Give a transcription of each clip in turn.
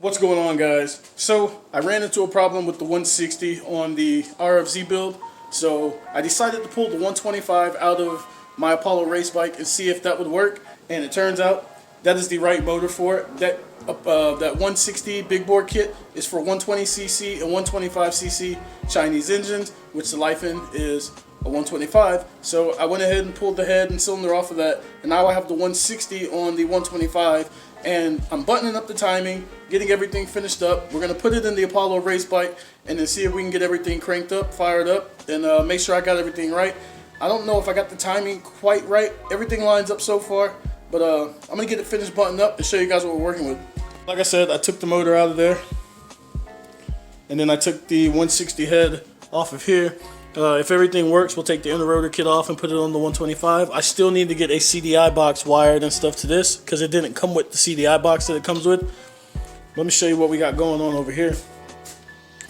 What's going on, guys? So I ran into a problem with the 160 on the RFZ build, so I decided to pull the 125 out of my Apollo race bike and see if that would work, and it turns out that is the right motor for it. That 160 big bore kit is for 120cc and 125cc Chinese engines, which the life in is a 125. So I went ahead and pulled the head and cylinder off of that, and now I have the 160 on the 125, and I'm buttoning up the timing, getting everything finished up. We're gonna put it in the Apollo race bike and then see if we can get everything cranked up, fired up, and make sure I got everything right. I don't know if I got the timing quite right. Everything lines up so far, but I'm gonna get it finished buttoned up and show you guys what we're working with. Like I said, I took the motor out of there, and then I took the 160 head off of here. If everything works, we'll take the inner rotor kit off and put it on the 125. I still need to get a CDI box wired and stuff to this because it didn't come with the CDI box that it comes with. Let me show you what we got going on over here.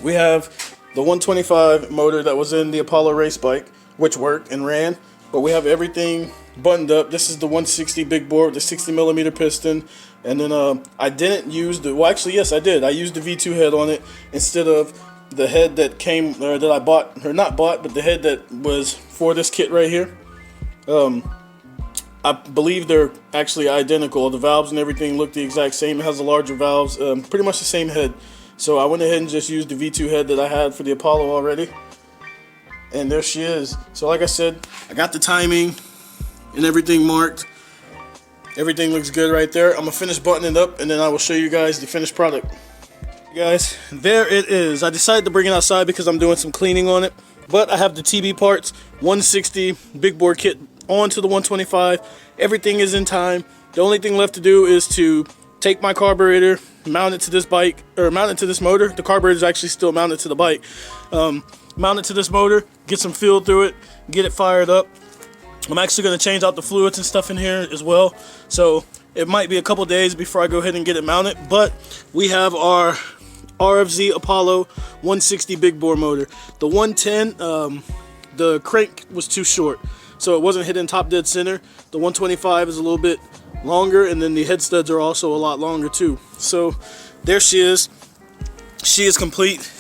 We have the 125 motor that was in the Apollo race bike, which worked and ran, but we have everything buttoned up. This is the 160 big bore with the 60mm piston, and then I didn't use the, well actually yes I did, I used the V2 head on it instead of the head that came, or that I bought, or not bought, but the head that was for this kit right here. I believe they're actually identical. The valves and everything look the exact same. It has the larger valves, pretty much the same head. So I went ahead and just used the V2 head that I had for the Apollo already. And there she is. So like I said, I got the timing and everything marked. Everything looks good right there. I'm gonna finish buttoning it up and then I will show you guys the finished product. Guys, there it is. I decided to bring it outside because I'm doing some cleaning on it, but I have the TB parts 160 big bore kit onto the 125. Everything is in time. The only thing left to do is to take my carburetor, mount it to this bike, or mount it to this motor. The carburetor is actually still mounted to the bike. Mount it to this motor, get some fuel through it, get it fired up. I'm actually going to change out the fluids and stuff in here as well, so it might be a couple days before I go ahead and get it mounted, but we have our RFZ Apollo 160 big bore motor. The 110, the crank was too short, so it wasn't hitting top dead center. The 125 is a little bit longer, and then the head studs are also a lot longer too. So there she is. She is complete.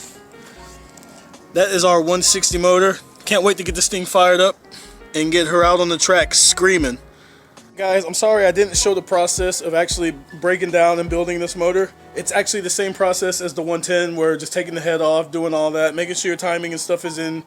That is our 160 motor. Can't wait to get this thing fired up and get her out on the track screaming. Guys, I'm sorry I didn't show the process of actually breaking down and building this motor. It's actually the same process as the 110, where just taking the head off, doing all that, making sure your timing and stuff is in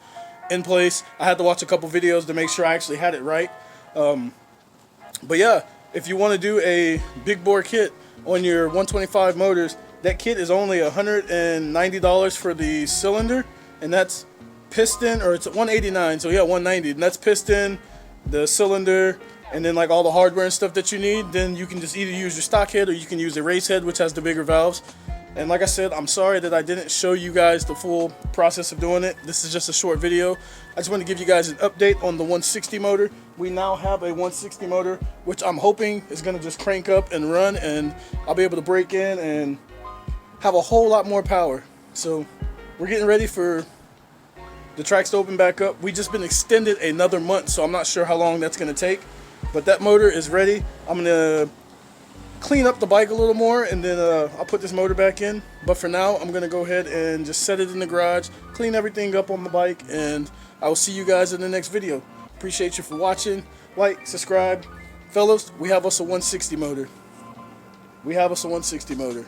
place. I had to watch a couple videos to make sure I actually had it right. But yeah, if you want to do a big bore kit on your 125 motors, that kit is only $190 for the cylinder, and that's piston, or it's $189, so yeah, $190, and that's piston, the cylinder, and then like all the hardware and stuff that you need. Then you can just either use your stock head or you can use a race head, which has the bigger valves. And like I said, I'm sorry that I didn't show you guys the full process of doing it. This is just a short video. I just want to give you guys an update on the 160 motor. We now have a 160 motor, which I'm hoping is going to just crank up and run, and I'll be able to break in and have a whole lot more power. So we're getting ready for the tracks to open back up. We just been extended another month, so I'm not sure how long that's going to take. But that motor is ready. I'm gonna clean up the bike a little more, and then I'll put this motor back in. But for now, I'm gonna go ahead and just set it in the garage, clean everything up on the bike, and I will see you guys in the next video. Appreciate you for watching. Like, subscribe. Fellas, we have us a 160 motor. We have us a 160 motor.